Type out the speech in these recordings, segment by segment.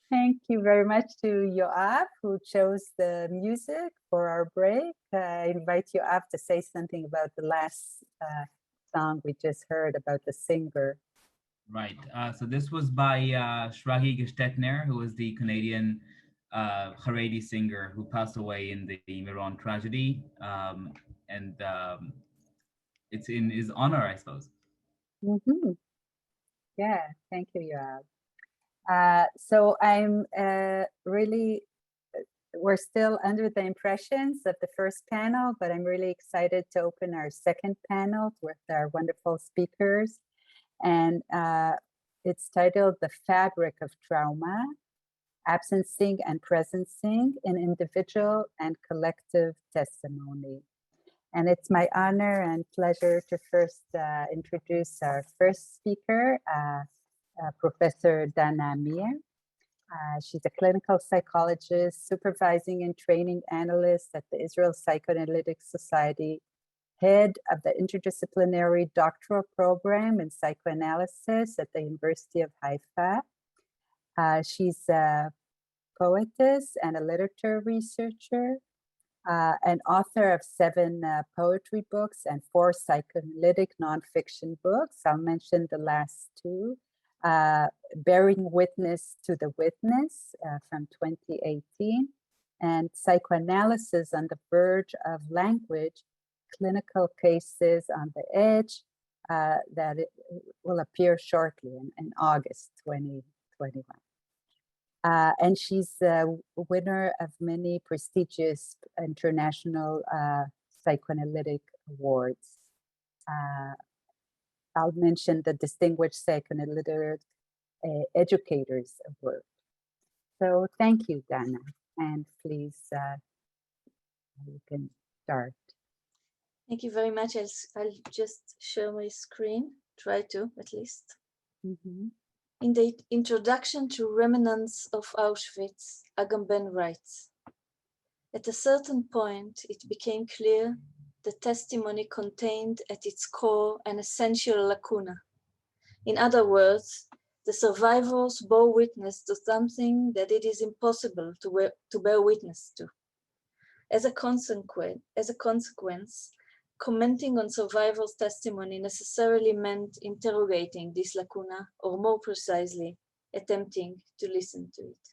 Thank you very much to Yoav, who chose the music for our break. I invite Yoav to say something about the last song we just heard about the singer. Right. So this was by Shragi Gestetner, who was the Canadian Haredi singer who passed away in the Miron tragedy. And it's in his honor, I suppose. Mm-hmm. Yeah, thank you, Yoav. So I'm really, we're still under the impressions of the first panel, but I'm really excited to open our second panel with our wonderful speakers. And it's titled The Fabric of Trauma, Absencing and Presencing in Individual and Collective Testimony. And it's my honor and pleasure to first introduce our first speaker, Professor Dana Amir. She's a clinical psychologist, supervising and training analyst at the Israel Psychoanalytic Society, head of the interdisciplinary doctoral program in psychoanalysis at the University of Haifa. She's a poetess and a literature researcher, an author of 7 poetry books and 4 psychoanalytic nonfiction books. I'll mention the last 2. Bearing Witness to the Witness from 2018, and Psychoanalysis on the Verge of Language, Clinical Cases on the Edge, that it will appear shortly in August 2021. And she's a winner of many prestigious international psychoanalytic awards. I'll mention the Distinguished Psychoanalytic Educators Award. So thank you, Dana, and please, you can start. Thank you very much. I'll just share my screen, try to at least. Mm-hmm. In the introduction to Remnants of Auschwitz, Agamben writes, at a certain point, it became clear the testimony contained at its core an essential lacuna. In other words, the survivors bore witness to something that it is impossible to bear witness to. As a consequence, commenting on survivors' testimony necessarily meant interrogating this lacuna, or more precisely, attempting to listen to it.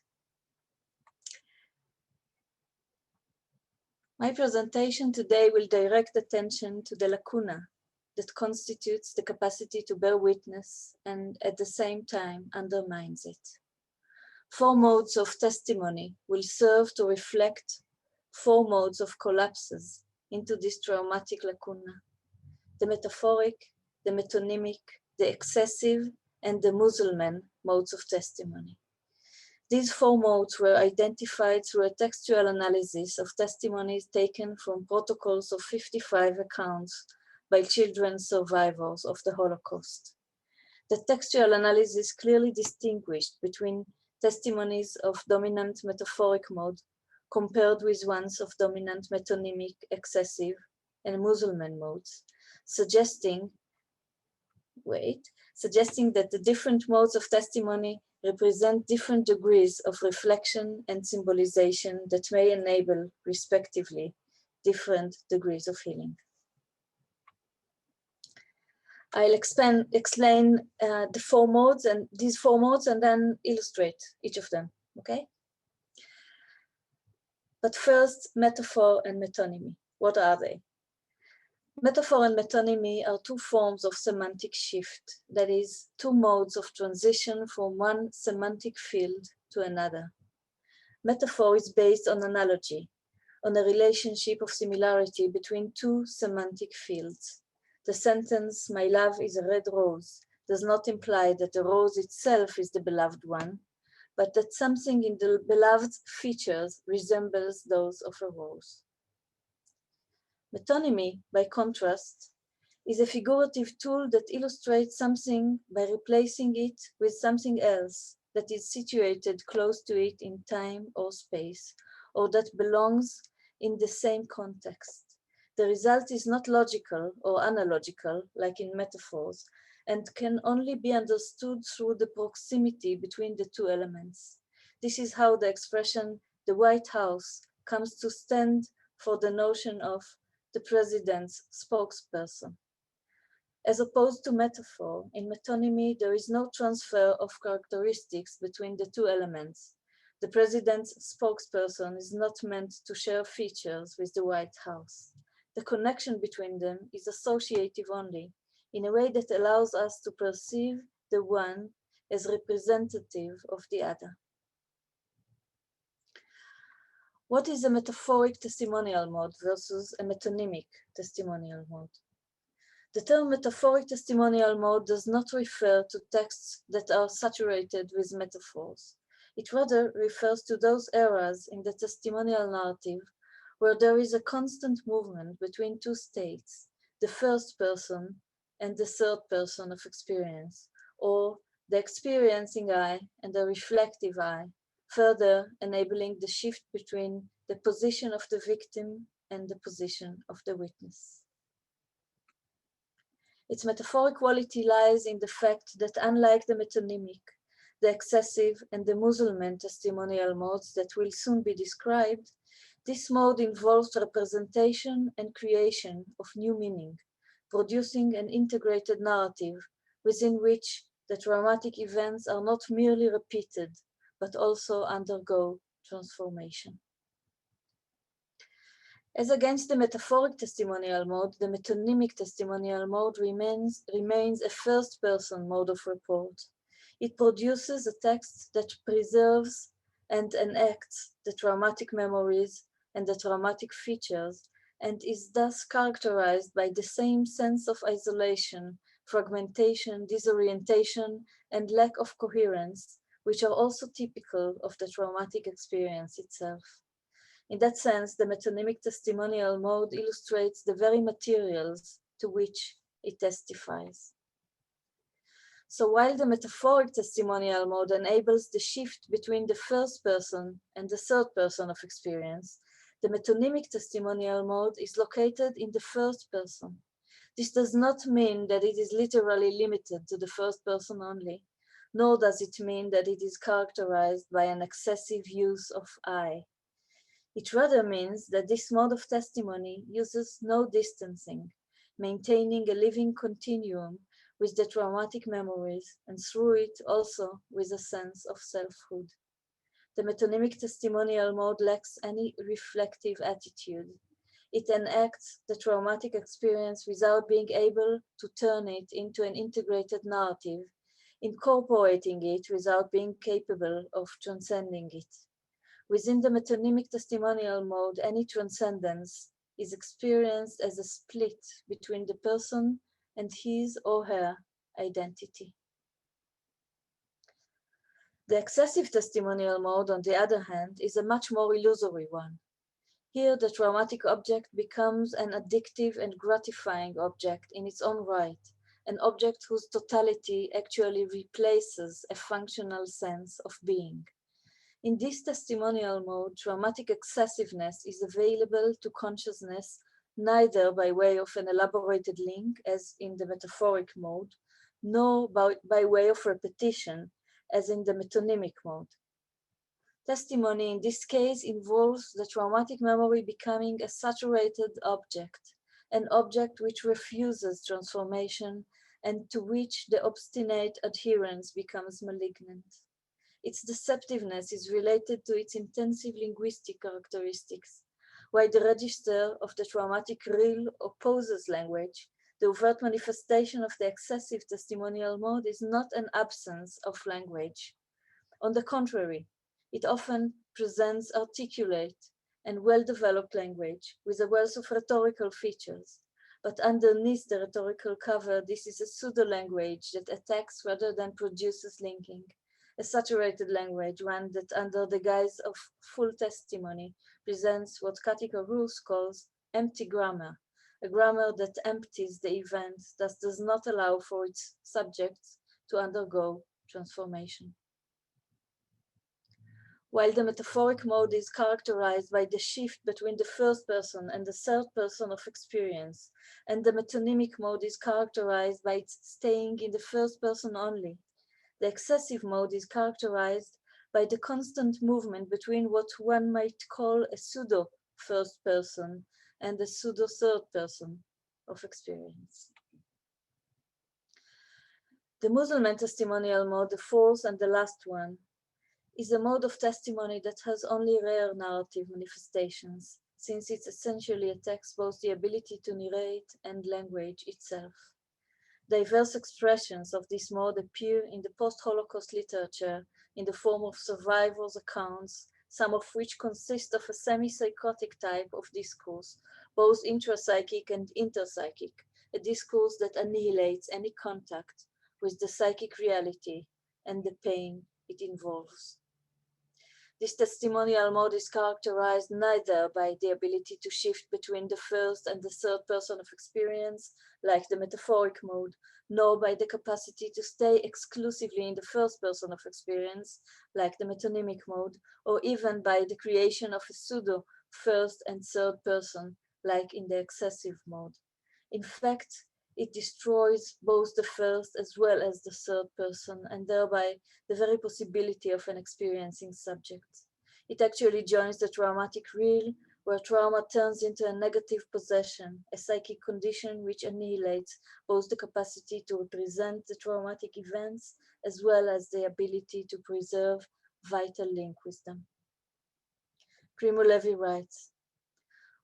My presentation today will direct attention to the lacuna that constitutes the capacity to bear witness and at the same time undermines it. 4 modes of testimony will serve to reflect 4 modes of collapses into this traumatic lacuna: the metaphoric, the metonymic, the excessive, and the Muslim modes of testimony. These 4 modes were identified through a textual analysis of testimonies taken from protocols of 55 accounts by children survivors of the Holocaust. The textual analysis clearly distinguished between testimonies of dominant metaphoric mode compared with ones of dominant metonymic, excessive, and Muslim modes, suggesting that the different modes of testimony represent different degrees of reflection and symbolization that may enable, respectively, different degrees of healing. I'll explain the 4 modes and these 4 modes and then illustrate each of them, okay? But first, metaphor and metonymy. What are they? Metaphor and metonymy are 2 forms of semantic shift, that is, 2 modes of transition from one semantic field to another. Metaphor is based on analogy, on a relationship of similarity between 2 semantic fields. The sentence, "My love is a red rose," does not imply that the rose itself is the beloved one, but that something in the beloved's features resembles those of a rose. Metonymy, by contrast, is a figurative tool that illustrates something by replacing it with something else that is situated close to it in time or space, or that belongs in the same context. The result is not logical or analogical, like in metaphors, and can only be understood through the proximity between the 2 elements. This is how the expression the White House comes to stand for the notion of the president's spokesperson. As opposed to metaphor, in metonymy there is no transfer of characteristics between the two elements. The president's spokesperson is not meant to share features with the White House. The connection between them is associative only, in a way that allows us to perceive the one as representative of the other. What is a metaphoric testimonial mode versus a metonymic testimonial mode? The term metaphoric testimonial mode does not refer to texts that are saturated with metaphors. It rather refers to those eras in the testimonial narrative where there is a constant movement between two states, the first person and the third person of experience, or the experiencing I and the reflective I, further enabling the shift between the position of the victim and the position of the witness. Its metaphoric quality lies in the fact that unlike the metonymic, the excessive and the Muslim testimonial modes that will soon be described, this mode involves representation and creation of new meaning, producing an integrated narrative within which the traumatic events are not merely repeated, but also undergo transformation. As against the metaphoric testimonial mode, the metonymic testimonial mode remains a first-person mode of report. It produces a text that preserves and enacts the traumatic memories and the traumatic features, and is thus characterized by the same sense of isolation, fragmentation, disorientation, and lack of coherence, which are also typical of the traumatic experience itself. In that sense, the metonymic testimonial mode illustrates the very materials to which it testifies. So while the metaphoric testimonial mode enables the shift between the first person and the third person of experience, the metonymic testimonial mode is located in the first person. This does not mean that it is literally limited to the first person only, nor does it mean that it is characterized by an excessive use of I. It rather means that this mode of testimony uses no distancing, maintaining a living continuum with the traumatic memories, and through it also with a sense of selfhood. The metonymic testimonial mode lacks any reflective attitude. It enacts the traumatic experience without being able to turn it into an integrated narrative, incorporating it without being capable of transcending it. Within the metonymic testimonial mode, any transcendence is experienced as a split between the person and his or her identity. The excessive testimonial mode, on the other hand, is a much more illusory one. Here, the traumatic object becomes an addictive and gratifying object in its own right, an object whose totality actually replaces a functional sense of being. In this testimonial mode, traumatic excessiveness is available to consciousness neither by way of an elaborated link, as in the metaphoric mode, nor by way of repetition, as in the metonymic mode. Testimony in this case involves the traumatic memory becoming a saturated object, an object which refuses transformation and to which the obstinate adherence becomes malignant. Its deceptiveness is related to its intensive linguistic characteristics. While the register of the traumatic real opposes language, the overt manifestation of the excessive testimonial mode is not an absence of language. On the contrary, it often presents articulate and well-developed language with a wealth of rhetorical features. But underneath the rhetorical cover, this is a pseudo-language that attacks rather than produces linking. A saturated language, one that under the guise of full testimony presents what Katika Roos calls empty grammar, a grammar that empties the event, thus does not allow for its subjects to undergo transformation. While the metaphoric mode is characterized by the shift between the first person and the third person of experience, and the metonymic mode is characterized by its staying in the first person only, the excessive mode is characterized by the constant movement between what one might call a pseudo first person and a pseudo third person of experience. The Muslim testimonial mode, the fourth and the last one, is a mode of testimony that has only rare narrative manifestations, since it essentially attacks both the ability to narrate and language itself. Diverse expressions of this mode appear in the post-Holocaust literature in the form of survivors' accounts, some of which consist of a semi-psychotic type of discourse, both intrapsychic and interpsychic, a discourse that annihilates any contact with the psychic reality and the pain it involves. This testimonial mode is characterized neither by the ability to shift between the first and the third person of experience, like the metaphoric mode, nor by the capacity to stay exclusively in the first person of experience, like the metonymic mode, or even by the creation of a pseudo first and third person, like in the excessive mode. In fact, it destroys both the first as well as the third person, and thereby the very possibility of an experiencing subject. It actually joins the traumatic real, where trauma turns into a negative possession, a psychic condition which annihilates both the capacity to represent the traumatic events as well as the ability to preserve vital link with them. Primo Levi writes,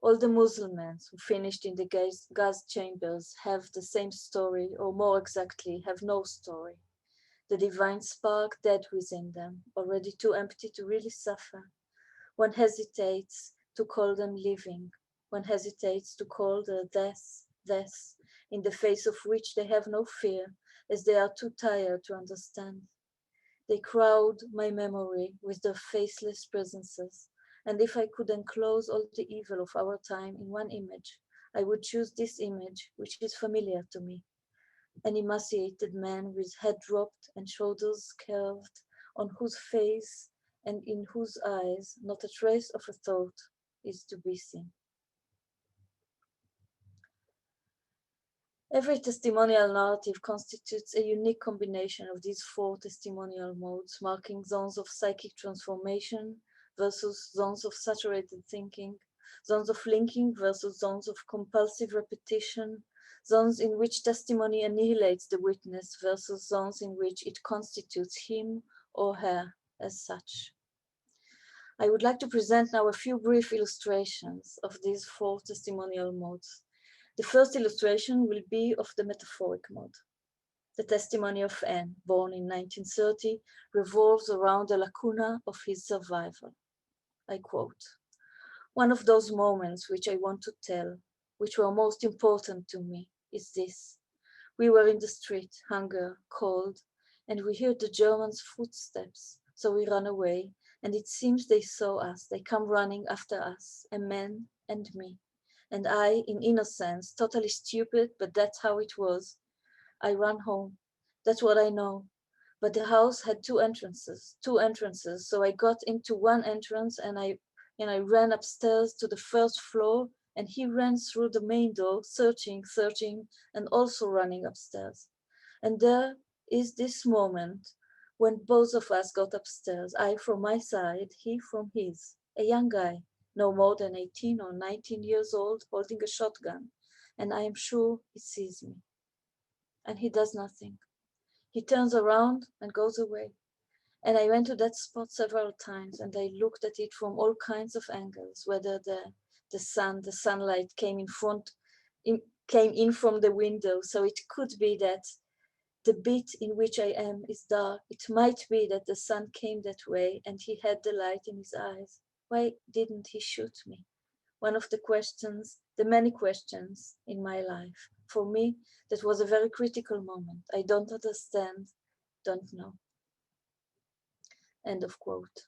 all the Muslims who finished in the gas chambers have the same story, or more exactly, have no story. The divine spark dead within them, already too empty to really suffer. One hesitates to call them living. One hesitates to call their death, death, in the face of which they have no fear, as they are too tired to understand. They crowd my memory with their faceless presences, and if I could enclose all the evil of our time in one image, I would choose this image, which is familiar to me. An emaciated man with head dropped and shoulders curved, on whose face and in whose eyes not a trace of a thought is to be seen. Every testimonial narrative constitutes a unique combination of these four testimonial modes, marking zones of psychic transformation versus zones of saturated thinking, zones of linking versus zones of compulsive repetition, zones in which testimony annihilates the witness versus zones in which it constitutes him or her as such. I would like to present now a few brief illustrations of these four testimonial modes. The first illustration will be of the metaphoric mode. The testimony of N, born in 1930, revolves around the lacuna of his survival. I quote, one of those moments which I want to tell, which were most important to me, is this. We were in the street, hunger, cold, and we heard the Germans' footsteps, so we ran away, and it seems they saw us. They come running after us, a man and me. And I, in innocence, totally stupid, but that's how it was. I ran home. That's what I know. But the house had two entrances. So I got into one entrance and I ran upstairs to the first floor, and he ran through the main door, searching, and also running upstairs. And there is this moment when both of us got upstairs, I from my side, he from his, a young guy, no more than 18 or 19 years old, holding a shotgun, and I am sure he sees me. And he does nothing. He turns around and goes away. And I went to that spot several times, and I looked at it from all kinds of angles, whether the sunlight came in from the window, so it could be that the bit in which I am is dark. It might be that the sun came that way and he had the light in his eyes. Why didn't he shoot me? One of the questions, the many questions in my life. For me, that was a very critical moment. I don't understand, don't know. End of quote.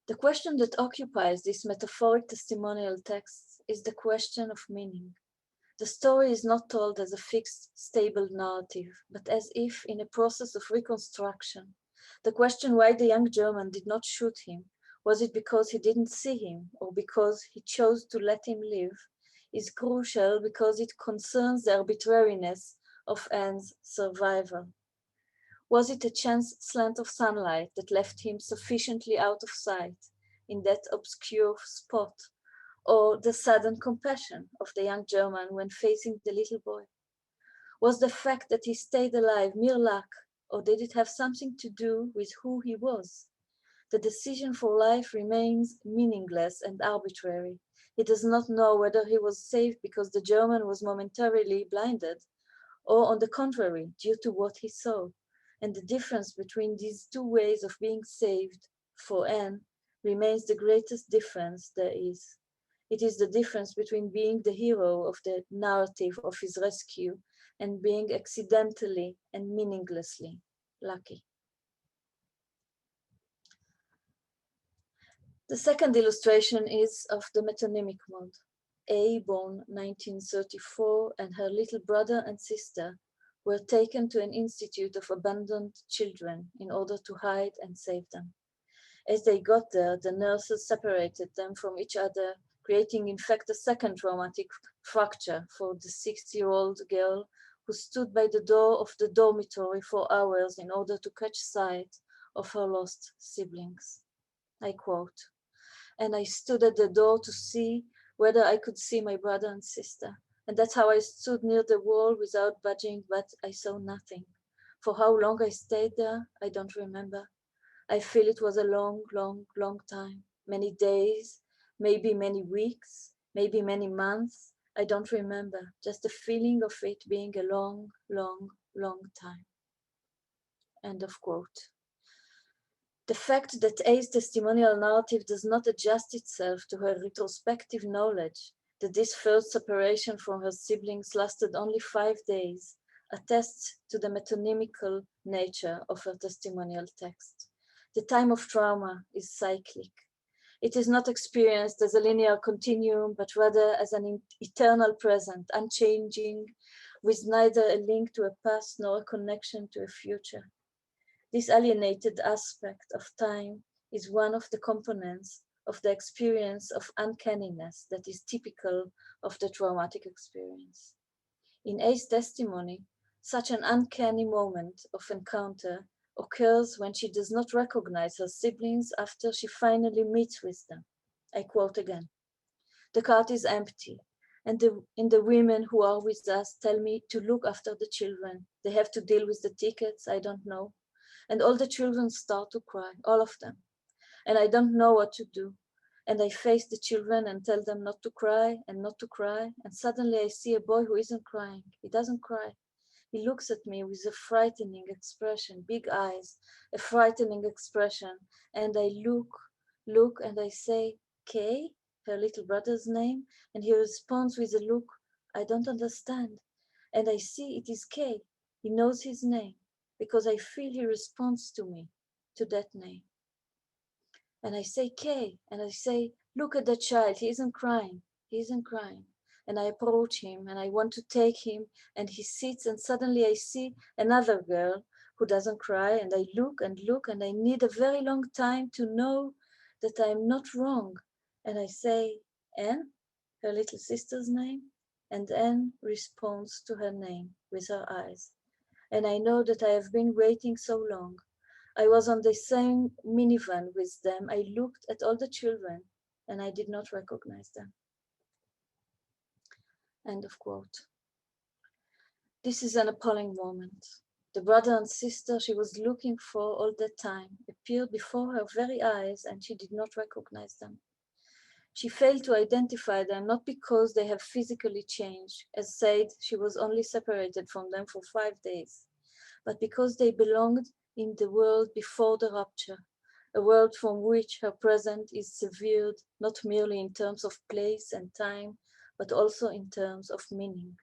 The question that occupies this metaphoric testimonial text is the question of meaning. The story is not told as a fixed, stable narrative, but as if in a process of reconstruction. The question why the young German did not shoot him, was it because he didn't see him or because he chose to let him live, is crucial because it concerns the arbitrariness of Anne's survival. Was it a chance slant of sunlight that left him sufficiently out of sight in that obscure spot, or the sudden compassion of the young German when facing the little boy? Was the fact that he stayed alive mere luck, or did it have something to do with who he was? The decision for life remains meaningless and arbitrary. He does not know whether he was saved because the German was momentarily blinded, or on the contrary, due to what he saw. And the difference between these two ways of being saved for Anne remains the greatest difference there is. It is the difference between being the hero of the narrative of his rescue and being accidentally and meaninglessly lucky. The second illustration is of the metonymic mode. A, born 1934, and her little brother and sister were taken to an institute of abandoned children in order to hide and save them. As they got there, the nurses separated them from each other, creating in fact a second traumatic fracture for the 6-year-old girl who stood by the door of the dormitory for hours in order to catch sight of her lost siblings. I quote, "And I stood at the door to see whether I could see my brother and sister. And that's how I stood near the wall without budging, but I saw nothing. For how long I stayed there, I don't remember. I feel it was a long, long, long time. Many days, maybe many weeks, maybe many months. I don't remember. Just the feeling of it being a long, long, long time." End of quote. The fact that A's testimonial narrative does not adjust itself to her retrospective knowledge that this first separation from her siblings lasted only 5 days attests to the metonymical nature of her testimonial text. The time of trauma is cyclic. It is not experienced as a linear continuum, but rather as an eternal present, unchanging, with neither a link to a past nor a connection to a future. This alienated aspect of time is one of the components of the experience of uncanniness that is typical of the traumatic experience. In A's testimony, such an uncanny moment of encounter occurs when she does not recognize her siblings after she finally meets with them. I quote again, "The cart is empty, and the women who are with us tell me to look after the children. They have to deal with the tickets, I don't know. And all the children start to cry, all of them. And I don't know what to do. And I face the children and tell them not to cry and not to cry. And suddenly I see a boy who isn't crying. He doesn't cry. He looks at me with a frightening expression, big eyes, a frightening expression. And I look, and I say, Kay, her little brother's name. And he responds with a look, I don't understand. And I see it is Kay. He knows his name, because I feel he responds to me, to that name. And I say, Kay, and I say, look at that child, he isn't crying, he isn't crying. And I approach him and I want to take him, and he sits, and suddenly I see another girl who doesn't cry, and I look, and I need a very long time to know that I'm not wrong. And I say, Anne, her little sister's name, and Anne responds to her name with her eyes. And I know that I have been waiting so long. I was on the same minivan with them. I looked at all the children and I did not recognize them. End of quote. This is an appalling moment. The brother and sister she was looking for all that time appeared before her very eyes, and she did not recognize them. She failed to identify them not because they have physically changed, as said, she was only separated from them for 5 days, but because they belonged in the world before the rupture, a world from which her present is severed not merely in terms of place and time, but also in terms of meaning.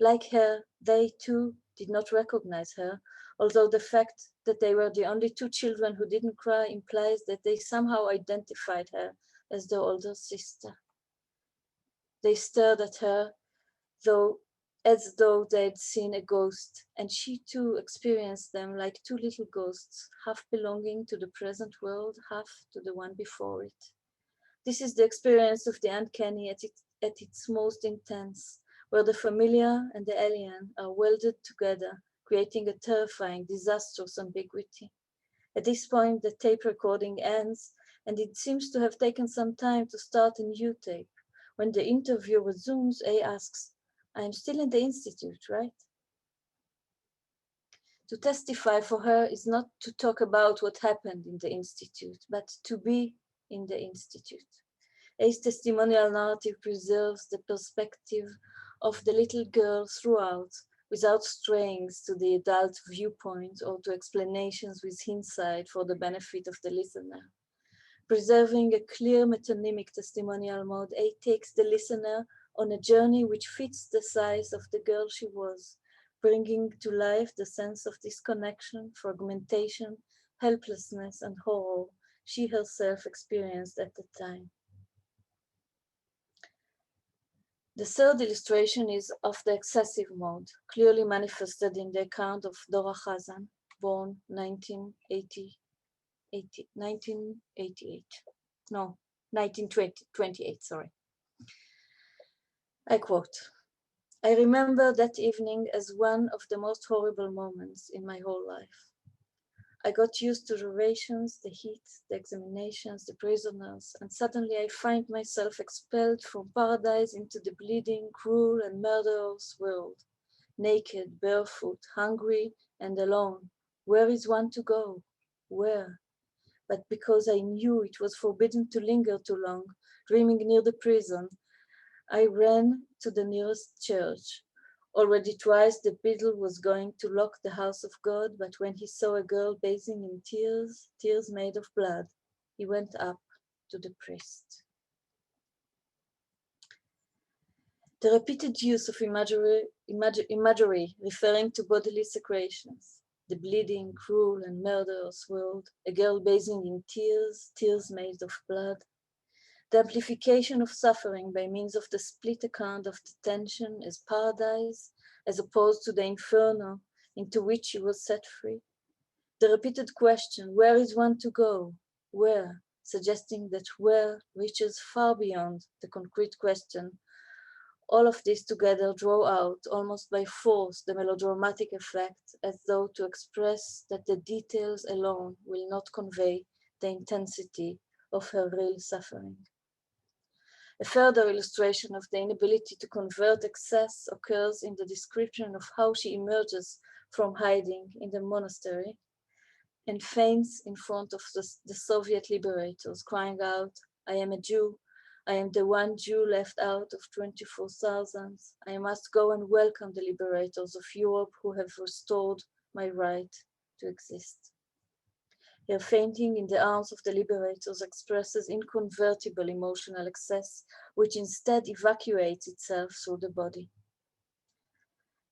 Like her, they too did not recognize her, although the fact that they were the only 2 children who didn't cry implies that they somehow identified her as their older sister. They stared at her, as though they had seen a ghost, and she too experienced them like 2 little ghosts, half belonging to the present world, half to the one before it. This is the experience of the uncanny at its most intense, where the familiar and the alien are welded together, creating a terrifying, disastrous ambiguity. At this point, the tape recording ends, and it seems to have taken some time to start a new tape. When the interview resumes, A asks, "I'm still in the institute, right?" To testify for her is not to talk about what happened in the institute, but to be in the institute. A's testimonial narrative preserves the perspective of the little girl throughout, without straying to the adult viewpoint or to explanations with hindsight for the benefit of the listener. Preserving a clear metonymic testimonial mode, A takes the listener on a journey which fits the size of the girl she was, bringing to life the sense of disconnection, fragmentation, helplessness, and horror she herself experienced at the time. The third illustration is of the excessive mode, clearly manifested in the account of Dora Khazan, born 1928, sorry. I quote, "I remember that evening as one of the most horrible moments in my whole life. I got used to the rations, the heat, the examinations, the prisoners, and suddenly I find myself expelled from paradise into the bleeding, cruel, and murderous world, naked, barefoot, hungry, and alone. Where is one to go? Where? But because I knew it was forbidden to linger too long, dreaming near the prison, I ran to the nearest church. Already twice the beadle was going to lock the house of God, but when he saw a girl bathing in tears, tears made of blood, he went up to the priest." The repeated use of imagery referring to bodily secretions, the bleeding, cruel, and murderous world, a girl bathing in tears, tears made of blood, the amplification of suffering by means of the split account of detention as paradise, as opposed to the inferno into which she was set free. The repeated question, where is one to go? Where? Suggesting that where reaches far beyond the concrete question. All of this together draw out, almost by force, the melodramatic effect, as though to express that the details alone will not convey the intensity of her real suffering. A further illustration of the inability to convert excess occurs in the description of how she emerges from hiding in the monastery and faints in front of the Soviet liberators, crying out, "I am a Jew. I am the one Jew left out of 24,000. I must go and welcome the liberators of Europe who have restored my right to exist." Her fainting in the arms of the liberators expresses inconvertible emotional excess, which instead evacuates itself through the body.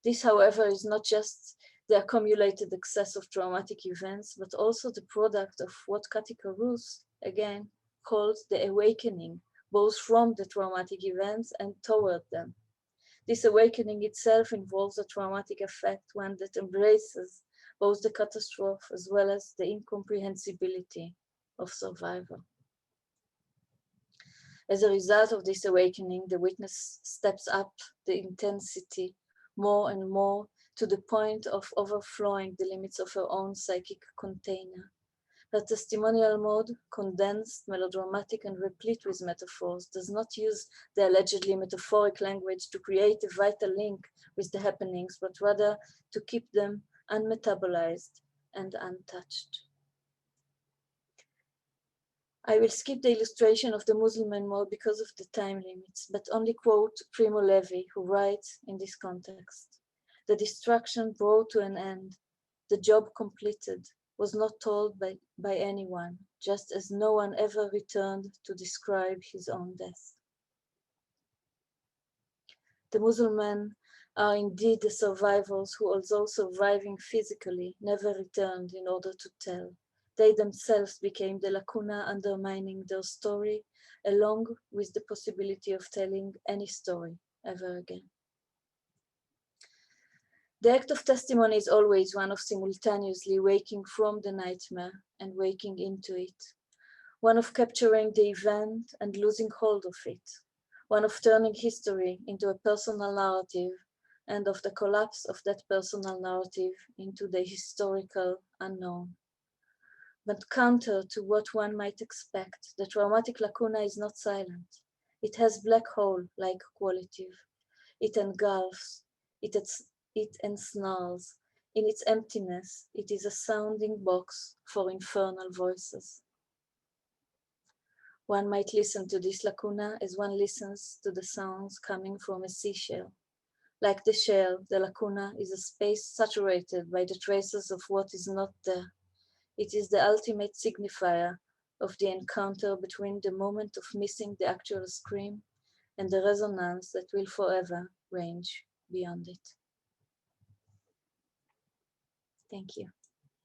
This, however, is not just the accumulated excess of traumatic events, but also the product of what Katika Rus, again, calls the awakening, both from the traumatic events and toward them. This awakening itself involves a traumatic effect, one that embraces both the catastrophe as well as the incomprehensibility of survival. As a result of this awakening, the witness steps up the intensity more and more to the point of overflowing the limits of her own psychic container. Her testimonial mode, condensed, melodramatic, and replete with metaphors, does not use the allegedly metaphoric language to create a vital link with the happenings, but rather to keep them unmetabolized and untouched. I will skip the illustration of the Muslim mode because of the time limits, but only quote Primo Levi, who writes in this context: "The destruction brought to an end, the job completed, was not told by anyone, just as no one ever returned to describe his own death." The Muslims are indeed the survivors who, although surviving physically, never returned in order to tell. They themselves became the lacuna undermining their story, along with the possibility of telling any story ever again. The act of testimony is always one of simultaneously waking from the nightmare and waking into it, one of capturing the event and losing hold of it, one of turning history into a personal narrative and of the collapse of that personal narrative into the historical unknown. But counter to what one might expect, the traumatic lacuna is not silent. It has black hole-like quality. It engulfs, it ensnarls. In its emptiness, it is a sounding box for infernal voices. One might listen to this lacuna as one listens to the sounds coming from a seashell. Like the shell, the lacuna is a space saturated by the traces of what is not there. It is the ultimate signifier of the encounter between the moment of missing the actual scream and the resonance that will forever range beyond it. Thank you.